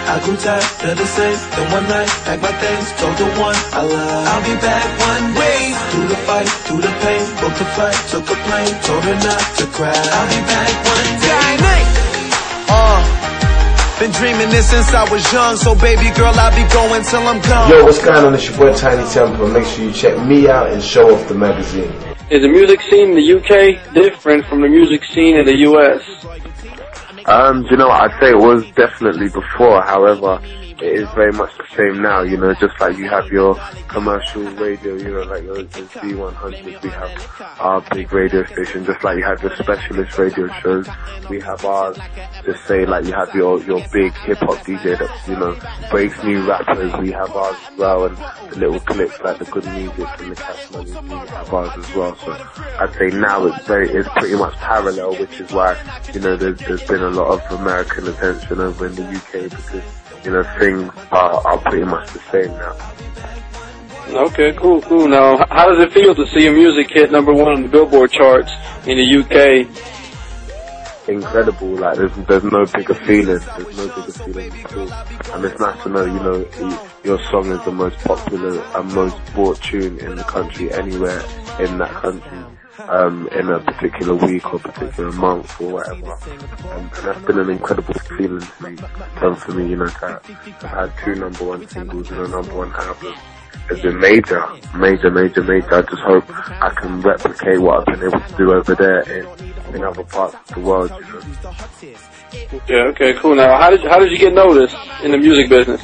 I grew tired of the same. Then one night, packed my things, told the one I love I'll be back one day. Through the fight, through the pain, booked a flight, took a plane, told her not to cry. I'll be back one day. Been dreaming this since I was young, so baby girl, I'll be going till I'm gone. Yo, what's going on? It's your boy Tinie Tempah. Make sure you check me out and Show Off the magazine. Is the music scene in the UK different from the music scene in the US? You know, I'd say it was definitely before. However, it is very much the same now. You know, just like you have your commercial radio, you know, like your Z100, we have our big radio station. Just like you have your specialist radio shows, we have ours. Just say like you have your big hip hop DJ that, you know, breaks new rappers. We have ours as well, and the little clips like the good music and the cash money, we have ours as well. So I'd say now it's pretty much parallel, which is why, you know, there's been a lot of American attention over in the UK, because, you know, things are pretty much the same now. Okay, cool. Now, how does it feel to see your music hit #1 on the Billboard charts in the UK? Incredible, like there's no bigger feeling. There's no bigger feeling at all. And it's nice to know, you know, your song is the most popular and most bought tune in the country, anywhere in that country. In a particular week or particular month or whatever, and that's been an incredible feeling for me, you know. I've had 2 #1 singles and a #1 album. It's been major. I just hope I can replicate what I've been able to do over there in other parts of the world, you know. Okay, cool. Now, how did you get noticed in the music business?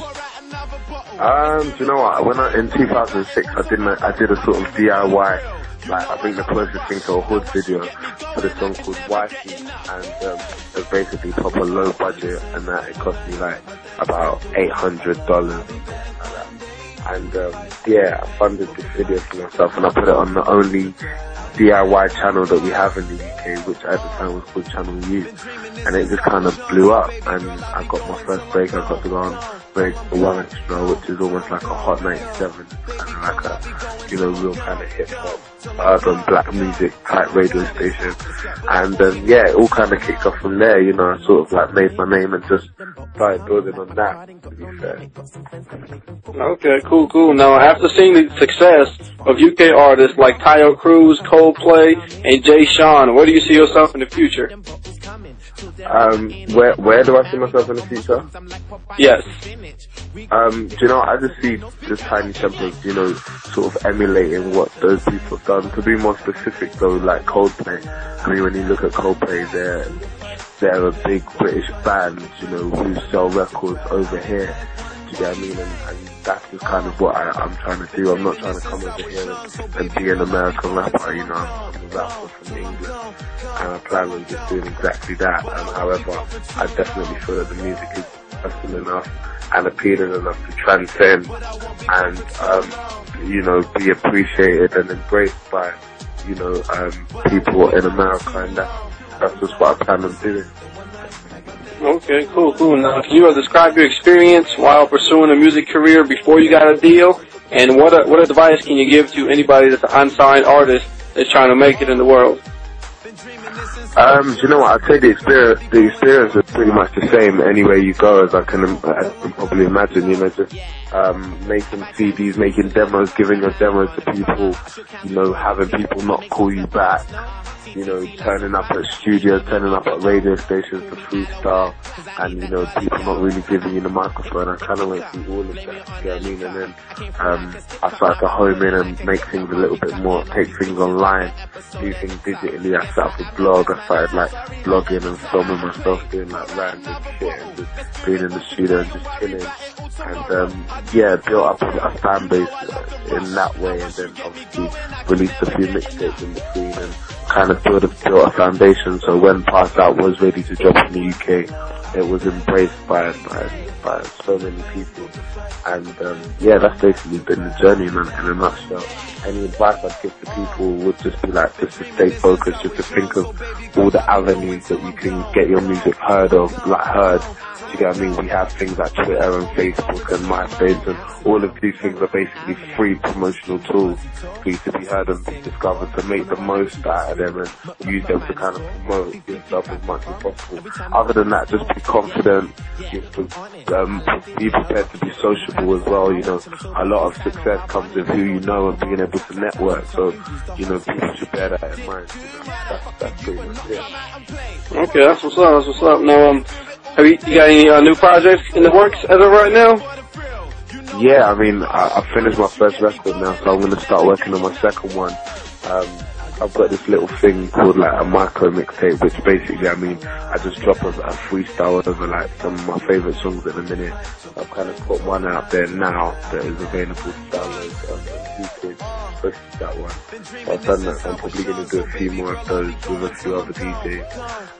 You know what? In 2006, I did a sort of DIY. Like, I think the closest thing to a hood video for this song called Wifey, and it was basically proper low budget, and that it cost me like about $800. And yeah, I funded this video for myself, and I put it on the only DIY channel that we have in the UK, which at the time was called Channel U, and it just kind of blew up, and I got my first break. I got to go on Radio 1 Extra, which is almost like a Hot 97, kind of like a, you know, real kind of hip hop, urban black music type radio station. And yeah, it all kind of kicked off from there, you know. I sort of like made my name and just started building on that, to be fair. Okay, cool. Now, after seeing the success of UK artists like Tayo Cruz, Coldplay, and Jay Sean, where do you see yourself in the future? Where do I see myself in the future? Yes. Do you know, I just see this Tinie Tempah, you know, sort of emulating what those people have done. To be more specific though, like Coldplay, I mean, when you look at Coldplay, they're a big British band, you know, who sell records over here. Do you get what I mean? And that's just kind of what I'm trying to do. I'm not trying to come over here and be an American rapper, you know. I'm a rapper from England, and I plan on just doing exactly that. However, I definitely feel that the music is personal enough and appealing enough to transcend and, you know, be appreciated and embraced by, you know, people in America, and that's just what I plan on doing. Okay, cool. Now, can you describe your experience while pursuing a music career before you got a deal, and what advice can you give to anybody that's an unsigned artist that's trying to make it in the world? You know what, I'd say the experience is pretty much the same anywhere you go, as I can probably imagine, you know, just making CDs, making demos, giving your demos to people, you know, having people not call you back, you know, turning up at studios, turning up at radio stations to freestyle, and, you know, people not really giving you the microphone. I kind of went through all of that, you know what I mean? And then I started to home in and make things a little bit more, take things online, do things digitally. I set up a blog, I started like blogging and filming myself doing like random shit and just being in the studio and just chilling. And yeah, built up a fan base in that way, and then obviously released a few mixtapes in between and kind of built a foundation. So when Pass Out was ready to drop in the UK, it was embraced by so many people. And yeah, that's basically been the journey, man, in a nutshell. Any advice I'd give to people would just be like, just to stay focused, just to think of all the avenues that you can get your music heard. You get what I mean? We have things like Twitter and Facebook and MySpace, and all of these things are basically free promotional tools for you to be heard and be discovered, to make the most out of them and use them to kind of promote yourself as much as possible. Other than that, just be confident, be prepared to be sociable as well. You know, a lot of success comes with who you know and being able to network. So, you know, people should bear that in mind. You know, that's pretty much it. Okay, that's what's up. That's what's up. Now, have you got any new projects in the works as of right now? Yeah, I mean, I finished my first record now, so I'm going to start working on my second one. I've got this little thing called like a micro mixtape, which basically, I mean, I just drop a freestyle over like some of my favourite songs at the minute. I've kind of put one out there now that is available to download on YouTube. Posted that one. So I've done that. I'm probably going to do a few more of those with a few other DJs.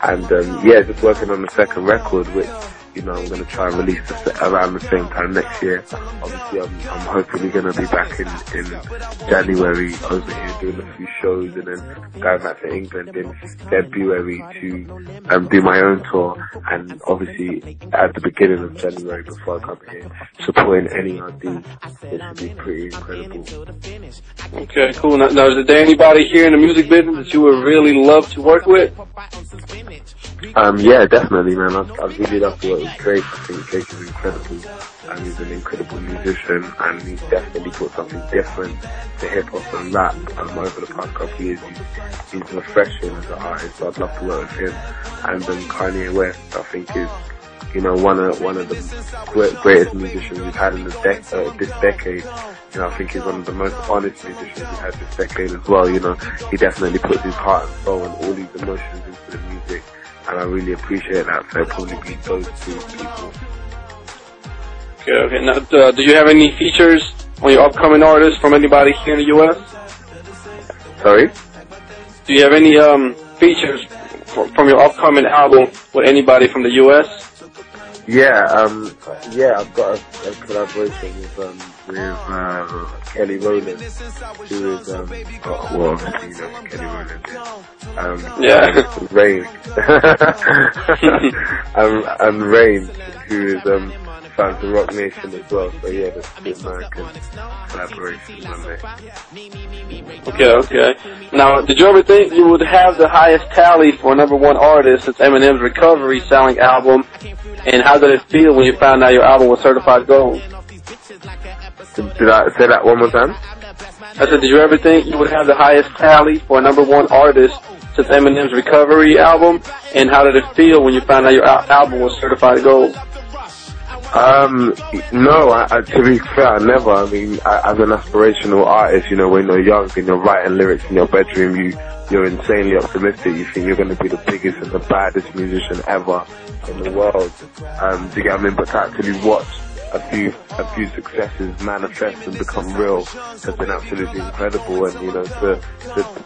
And yeah, just working on the second record, which, you know, I'm going to try and release around the same time next year. Obviously, I'm hopefully going to be back in January over here doing a few shows, and then going back to England in February to do my own tour. And obviously, at the beginning of January, before I come here, supporting NERD, it should be pretty incredible. Okay, cool. Now, is there anybody here in the music business that you would really love to work with? Yeah, definitely, man. I'd really love to work with Drake. I think Drake is incredible, and he's an incredible musician, and he's definitely put something different to hip-hop and rap over the past couple of years. He's refreshing as an artist, so I'd love to work with him. And Kanye West, I think, is, you know, one of the greatest musicians we've had in this decade. You know, I think he's one of the most honest musicians we've had this decade as well. You know, he definitely puts his heart and soul and all these emotions into the music, and I really appreciate that. So it'll probably be those two people. Okay. Now, do you have any features on your upcoming artists from anybody here in the U.S.? Sorry? Do you have any features from your upcoming album with anybody from the U.S.? Yeah, I've got a collaboration with Kelly Rowland, who is, well, obviously, you know who Kelly Rowland is. Yeah. Rain. and Rain, who is, fans of Rock Nation as well. So yeah, there's the American collaboration on there. Okay. Now, did you ever think you would have the highest tally for a #1 artist since Eminem's Recovery selling album? And how did it feel when you found out your album was certified gold? Did I say that one more time? I said, did you ever think you would have the highest tally for a #1 artist since Eminem's Recovery album? And how did it feel when you found out your album was certified gold? No, to be fair, I never. I mean, as an aspirational artist, you know, when you're young and you're writing lyrics in your bedroom, you're insanely optimistic. You think you're going to be the biggest and the baddest musician ever in the world. Do you get what I mean? But to actually watch a few successes manifest and become real has been absolutely incredible. And, you know, to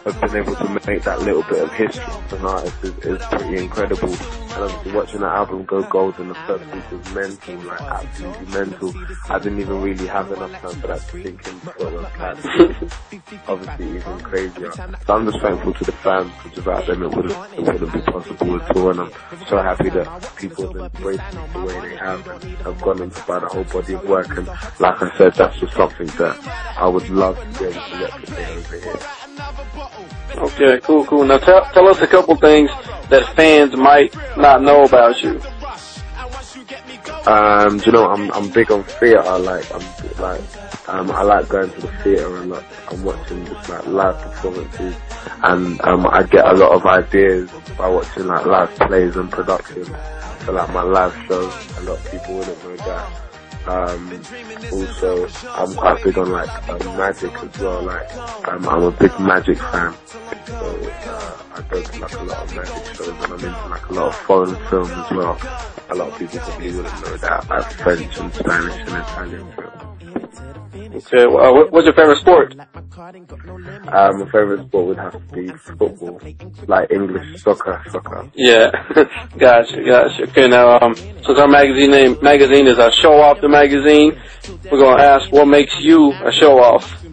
have been able to make that little bit of history as an artist is pretty incredible. And obviously watching that album go gold in the first week was mental, like absolutely mental. I didn't even really have enough time for that to sink in before it was obviously even crazier. So I'm just thankful to the fans, because without them it wouldn't be possible at all. And I'm so happy that people have embraced it the way they have and have gone into the whole body of work. And like I said, that's just something that I would love to be able to replicate over here. Okay, cool. Now tell us a couple things that fans might not know about you. Do you know, I'm big on theatre. I like going to the theatre and I'm watching just like live performances, and I get a lot of ideas by watching like live plays and productions. So like my live shows, a lot of people wouldn't know that. Also, I'm quite big on like magic as well. Like I'm a big magic fan, so I go to like a lot of magic shows, and I'm into like a lot of foreign films as well. A lot of people probably wouldn't know that, like French and Spanish and Italian films. Okay, what's your favorite sport? My favorite sport would have to be football, like English soccer. Yeah, gotcha. Okay, now, since our magazine is a Show Off the Magazine, we're gonna ask what makes you a show off. You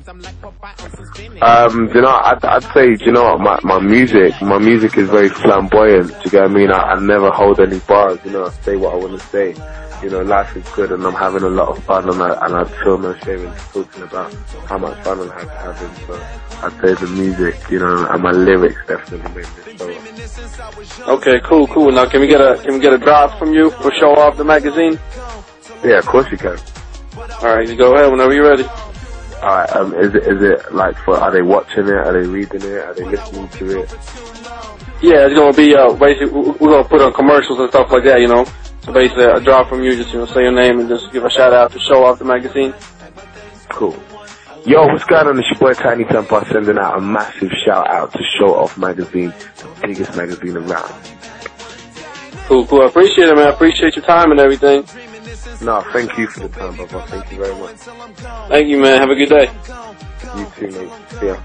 know, I'd say, you know what, my music is very flamboyant. Do you get what I mean? I never hold any bars. You know, I say what I want to say, you know, life is good and I'm having a lot of fun, and I feel no shame in talking about how much fun I'm having. So I'd say the music, you know, and my lyrics definitely made this show up. Okay, cool. Now, can we get a drop from you for Show Off the Magazine? Yeah, of course you can. All right, you go ahead whenever you're ready. Alright, is it like are they watching it? Are they reading it? Are they listening to it? Yeah, it's gonna be basically we're gonna put on commercials and stuff like that, you know. So basically, a drop from you, just say your name and just give a shout out to Show Off the Magazine. Cool. Yo, what's going on? It's your boy Tiny Tempah sending out a massive shout out to Show Off Magazine, the biggest magazine around. Cool. I appreciate it, man. I appreciate your time and everything. No, thank you for the time, brother. Thank you very much. Thank you, man. Have a good day. You too, mate. See ya.